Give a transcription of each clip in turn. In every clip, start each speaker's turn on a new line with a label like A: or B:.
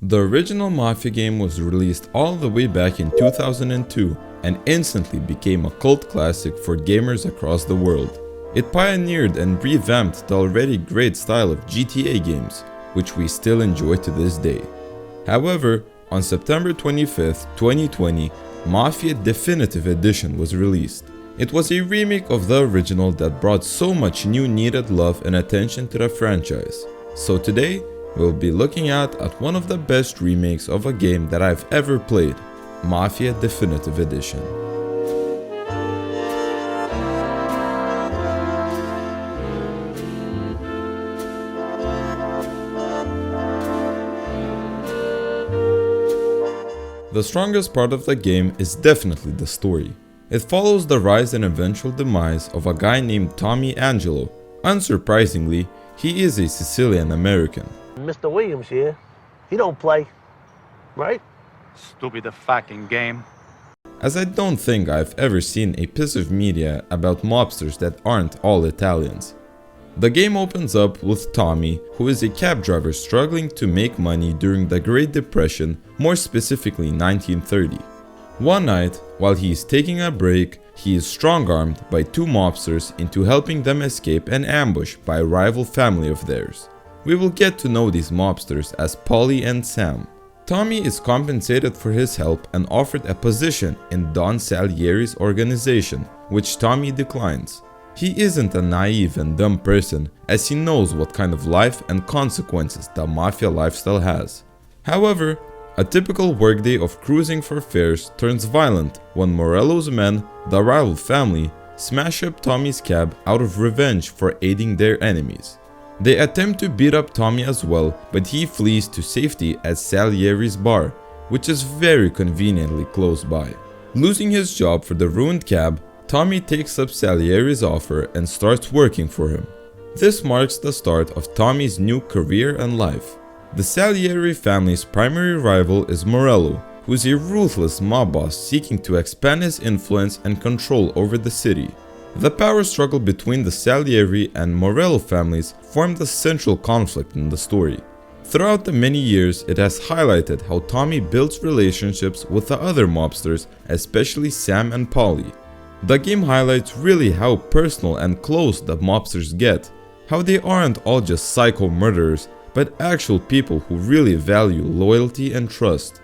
A: The original Mafia game was released all the way back in 2002 and instantly became a cult classic for gamers across the world. It pioneered and revamped the already great style of GTA games, which we still enjoy to this day. However, on September 25th, 2020, Mafia Definitive Edition was released. It was a remake of the original that brought so much new needed love and attention to the franchise. So today, we'll be looking at one of the best remakes of a game that I've ever played, Mafia Definitive Edition. The strongest part of the game is definitely the story. It follows the rise and eventual demise of a guy named Tommy Angelo. Unsurprisingly, he is a Sicilian American.
B: Mr. Williams here, he don't play, right?
C: Stupid fucking game.
A: As I don't think I've ever seen a piece of media about mobsters that aren't all Italians. The game opens up with Tommy, who is a cab driver struggling to make money during the Great Depression, more specifically 1930. One night, while he is taking a break, he is strong-armed by two mobsters into helping them escape an ambush by a rival family of theirs. We will get to know these mobsters as Polly and Sam. Tommy is compensated for his help and offered a position in Don Salieri's organization, which Tommy declines. He isn't a naive and dumb person, as he knows what kind of life and consequences the Mafia lifestyle has. However, a typical workday of cruising for fares turns violent when Morello's men, the rival family, smash up Tommy's cab out of revenge for aiding their enemies. They attempt to beat up Tommy as well, but he flees to safety at Salieri's bar, which is very conveniently close by. Losing his job for the ruined cab, Tommy takes up Salieri's offer and starts working for him. This marks the start of Tommy's new career and life. The Salieri family's primary rival is Morello, who is a ruthless mob boss seeking to expand his influence and control over the city. The power struggle between the Salieri and Morello families formed the central conflict in the story. Throughout the many years, it has highlighted how Tommy builds relationships with the other mobsters, especially Sam and Polly. The game highlights really how personal and close the mobsters get, how they aren't all just psycho murderers, but actual people who really value loyalty and trust.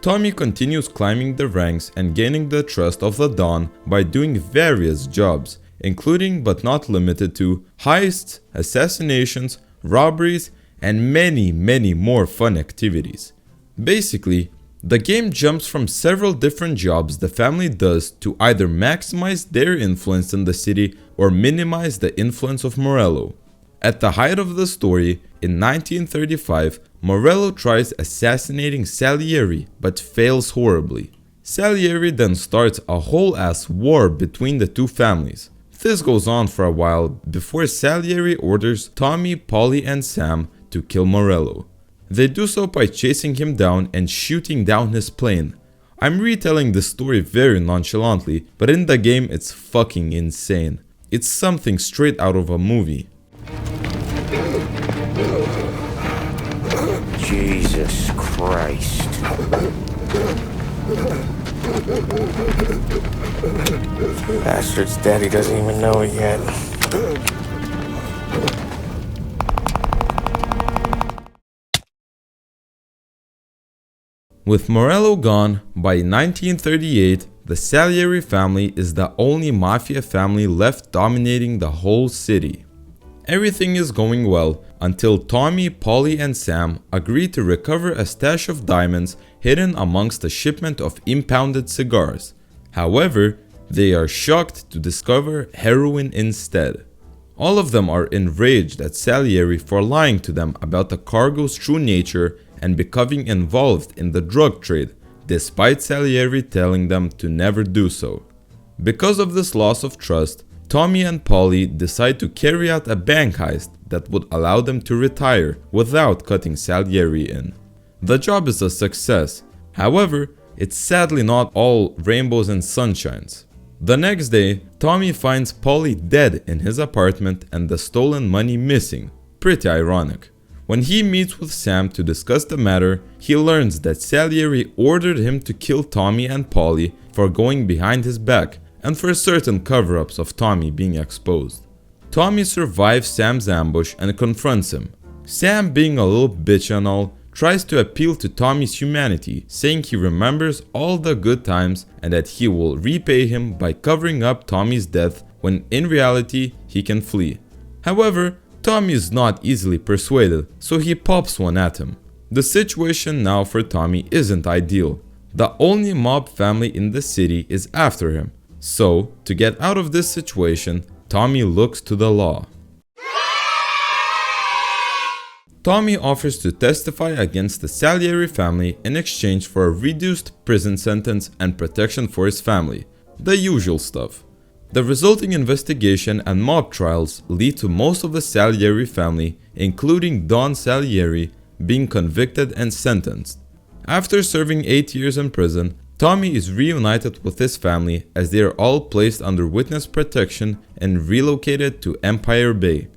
A: Tommy continues climbing the ranks and gaining the trust of the Don by doing various jobs, including but not limited to heists, assassinations, robberies, and many more fun activities. Basically, the game jumps from several different jobs the family does to either maximize their influence in the city or minimize the influence of Morello. At the height of the story, in 1935, Morello tries assassinating Salieri but fails horribly. Salieri then starts a whole ass war between the two families. This goes on for a while before Salieri orders Tommy, Polly, and Sam to kill Morello. They do so by chasing him down and shooting down his plane. I'm retelling this story very nonchalantly, but in the game it's fucking insane. It's something straight out of a movie.
D: Jesus Christ. Bastard's daddy doesn't even know it yet.
A: With Morello gone, by 1938, the Salieri family is the only Mafia family left dominating the whole city. Everything is going well until Tommy, Polly, and Sam agree to recover a stash of diamonds hidden amongst a shipment of impounded cigars. However, they are shocked to discover heroin instead. All of them are enraged at Salieri for lying to them about the cargo's true nature and becoming involved in the drug trade, despite Salieri telling them to never do so. Because of this loss of trust, Tommy and Polly decide to carry out a bank heist that would allow them to retire without cutting Salieri in. The job is a success, however, it's sadly not all rainbows and sunshines. The next day, Tommy finds Polly dead in his apartment and the stolen money missing. Pretty ironic. When he meets with Sam to discuss the matter, he learns that Salieri ordered him to kill Tommy and Polly for going behind his back and for certain cover-ups of Tommy being exposed. Tommy survives Sam's ambush and confronts him. Sam, being a little bitch and all, tries to appeal to Tommy's humanity, saying he remembers all the good times and that he will repay him by covering up Tommy's death when in reality he can flee. However, Tommy is not easily persuaded, so he pops one at him. The situation now for Tommy isn't ideal. The only mob family in the city is after him. So, to get out of this situation, Tommy looks to the law. Tommy offers to testify against the Salieri family in exchange for a reduced prison sentence and protection for his family. The usual stuff. The resulting investigation and mob trials lead to most of the Salieri family, including Don Salieri, being convicted and sentenced. After serving 8 years in prison, Tommy is reunited with his family as they are all placed under witness protection and relocated to Empire Bay.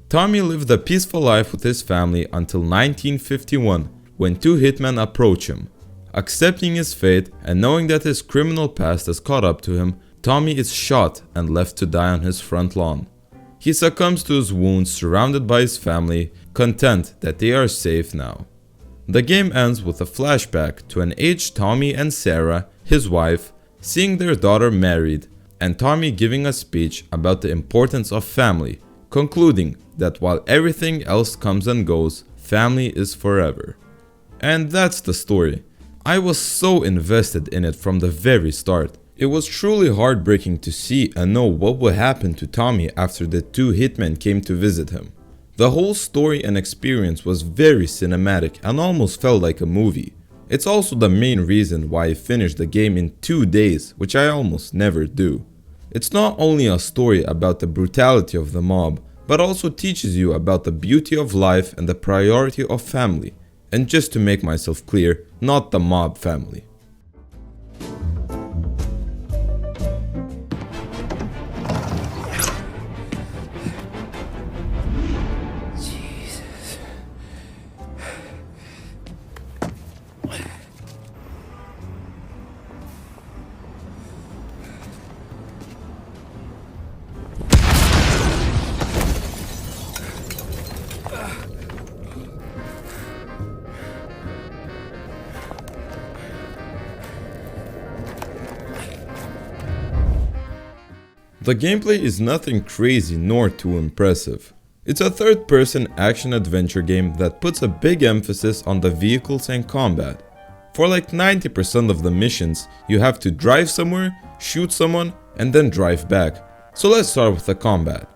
A: Tommy lived a peaceful life with his family until 1951, when two hitmen approach him. Accepting his fate and knowing that his criminal past has caught up to him, Tommy is shot and left to die on his front lawn. He succumbs to his wounds surrounded by his family, content that they are safe now. The game ends with a flashback to an aged Tommy and Sarah, his wife, seeing their daughter married, and Tommy giving a speech about the importance of family, concluding that while everything else comes and goes, family is forever. And that's the story. I was so invested in it from the very start. It was truly heartbreaking to see and know what would happen to Tommy after the two hitmen came to visit him. The whole story and experience was very cinematic and almost felt like a movie. It's also the main reason why I finished the game in 2 days, which I almost never do. It's not only a story about the brutality of the mob, but also teaches you about the beauty of life and the priority of family. And just to make myself clear, not the mob family. The gameplay is nothing crazy nor too impressive. It's a third-person action-adventure game that puts a big emphasis on the vehicles and combat. For like 90% of the missions, you have to drive somewhere, shoot someone, and then drive back. So let's start with the combat.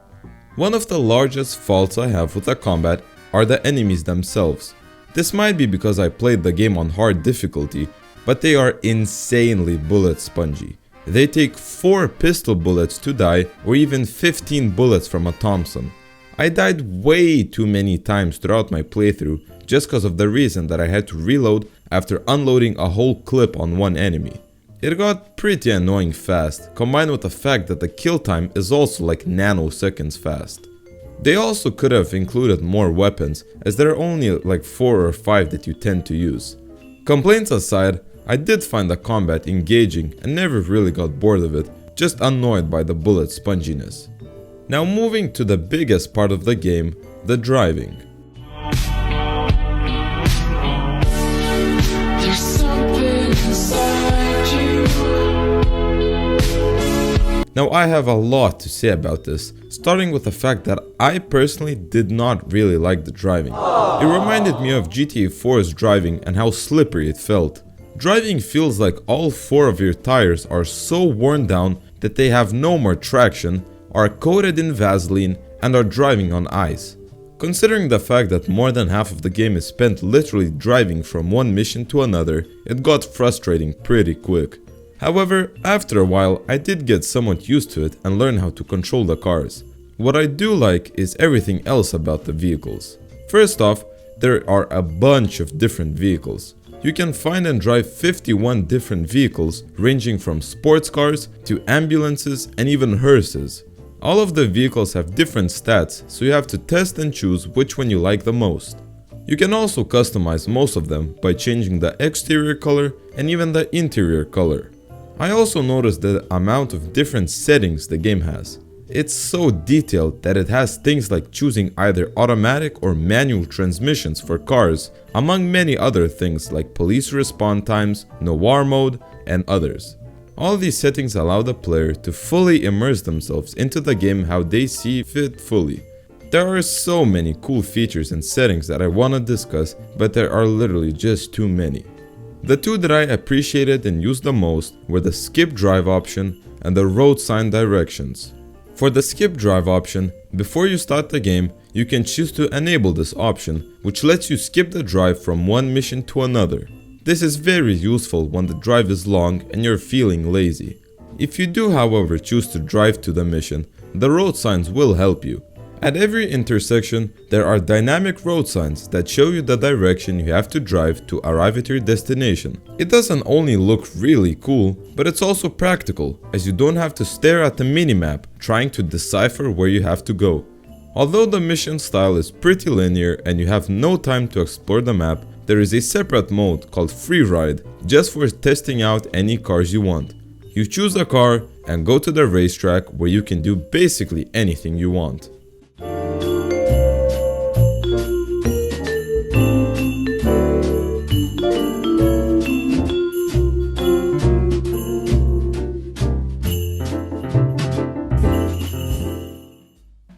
A: One of the largest faults I have with the combat are the enemies themselves. This might be because I played the game on hard difficulty, but they are insanely bullet spongy. They take 4 pistol bullets to die or even 15 bullets from a Thompson. I died way too many times throughout my playthrough just because of the reason that I had to reload after unloading a whole clip on one enemy. It got pretty annoying fast, combined with the fact that the kill time is also like nanoseconds fast. They also could have included more weapons, as there are only like 4 or 5 that you tend to use. Complaints aside, I did find the combat engaging and never really got bored of it, just annoyed by the bullet sponginess. Now moving to the biggest part of the game, the driving. Now I have a lot to say about this, starting with the fact that I personally did not really like the driving. It reminded me of GTA 4's driving and how slippery it felt. Driving feels like all 4 of your tires are so worn down that they have no more traction, are coated in Vaseline, and are driving on ice. Considering the fact that more than half of the game is spent literally driving from one mission to another, it got frustrating pretty quick. However, after a while, I did get somewhat used to it and learn how to control the cars. What I do like is everything else about the vehicles. First off, there are a bunch of different vehicles. You can find and drive 51 different vehicles, ranging from sports cars to ambulances and even hearses. All of the vehicles have different stats, so you have to test and choose which one you like the most. You can also customize most of them by changing the exterior color and even the interior color. I also noticed the amount of different settings the game has. It's so detailed that it has things like choosing either automatic or manual transmissions for cars, among many other things like police response times, noir mode, and others. All these settings allow the player to fully immerse themselves into the game how they see fit fully. There are so many cool features and settings that I want to discuss, but there are literally just too many. The two that I appreciated and used the most were the skip drive option and the road sign directions. For the skip drive option, before you start the game, you can choose to enable this option, which lets you skip the drive from one mission to another. This is very useful when the drive is long and you're feeling lazy. If you do, however, choose to drive to the mission, the road signs will help you. At every intersection, there are dynamic road signs that show you the direction you have to drive to arrive at your destination. It doesn't only look really cool, but it's also practical, as you don't have to stare at the minimap trying to decipher where you have to go. Although the mission style is pretty linear and you have no time to explore the map, there is a separate mode called Free Ride just for testing out any cars you want. You choose a car and go to the racetrack where you can do basically anything you want.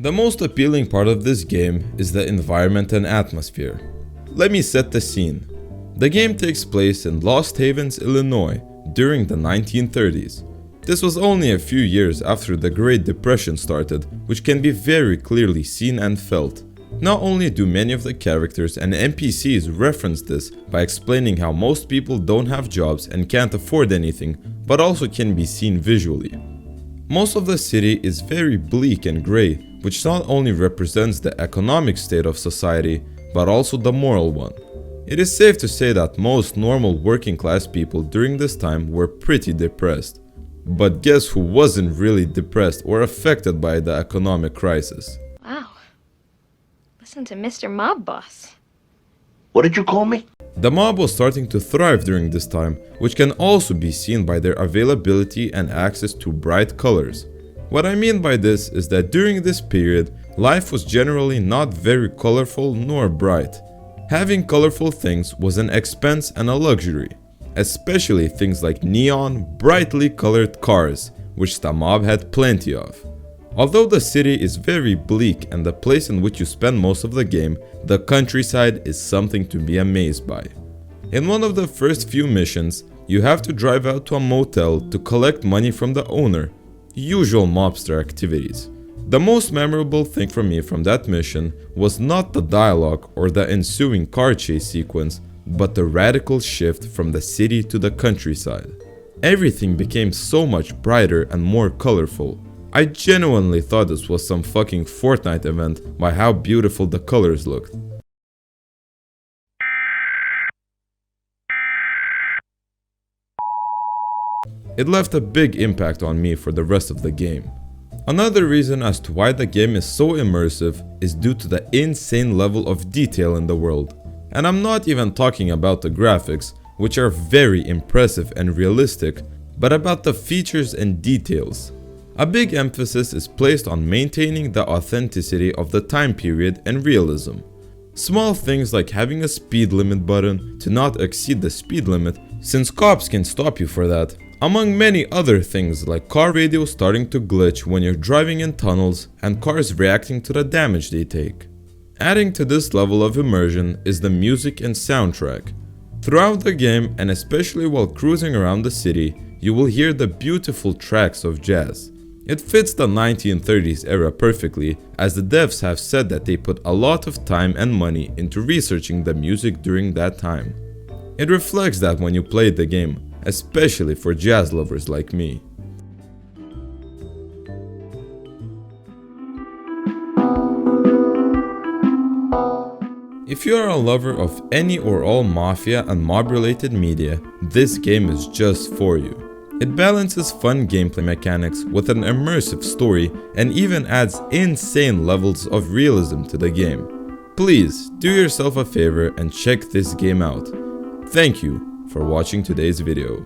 A: The most appealing part of this game is the environment and atmosphere. Let me set the scene. The game takes place in Lost Havens, Illinois during the 1930s. This was only a few years after the Great Depression started, which can be very clearly seen and felt. Not only do many of the characters and NPCs reference this by explaining how most people don't have jobs and can't afford anything, but also can be seen visually. Most of the city is very bleak and grey, which not only represents the economic state of society, but also the moral one. It is safe to say that most normal working class people during this time were pretty depressed. But guess who wasn't really depressed or affected by the economic crisis?
E: Wow. Listen to Mr. Mob Boss.
B: What did you call me?
A: The mob was starting to thrive during this time, which can also be seen by their availability and access to bright colors. What I mean by this is that during this period, life was generally not very colorful nor bright. Having colorful things was an expense and a luxury, especially things like neon, brightly colored cars, which the mob had plenty of. Although the city is very bleak and the place in which you spend most of the game, the countryside is something to be amazed by. In one of the first few missions, you have to drive out to a motel to collect money from the owner. Usual mobster activities. The most memorable thing for me from that mission was not the dialogue or the ensuing car chase sequence, but the radical shift from the city to the countryside. Everything became so much brighter and more colorful. I genuinely thought this was some fucking Fortnite event by how beautiful the colors looked. It left a big impact on me for the rest of the game. Another reason as to why the game is so immersive is due to the insane level of detail in the world. And I'm not even talking about the graphics, which are very impressive and realistic, but about the features and details. A big emphasis is placed on maintaining the authenticity of the time period and realism. Small things like having a speed limit button to not exceed the speed limit, since cops can stop you for that, among many other things like car radio starting to glitch when you're driving in tunnels and cars reacting to the damage they take. Adding to this level of immersion is the music and soundtrack. Throughout the game, and especially while cruising around the city, you will hear the beautiful tracks of jazz. It fits the 1930s era perfectly, as the devs have said that they put a lot of time and money into researching the music during that time. It reflects that when you play the game, especially for jazz lovers like me. If you are a lover of any or all Mafia and mob-related media, this game is just for you. It balances fun gameplay mechanics with an immersive story and even adds insane levels of realism to the game. Please do yourself a favor and check this game out. Thank you for watching today's video.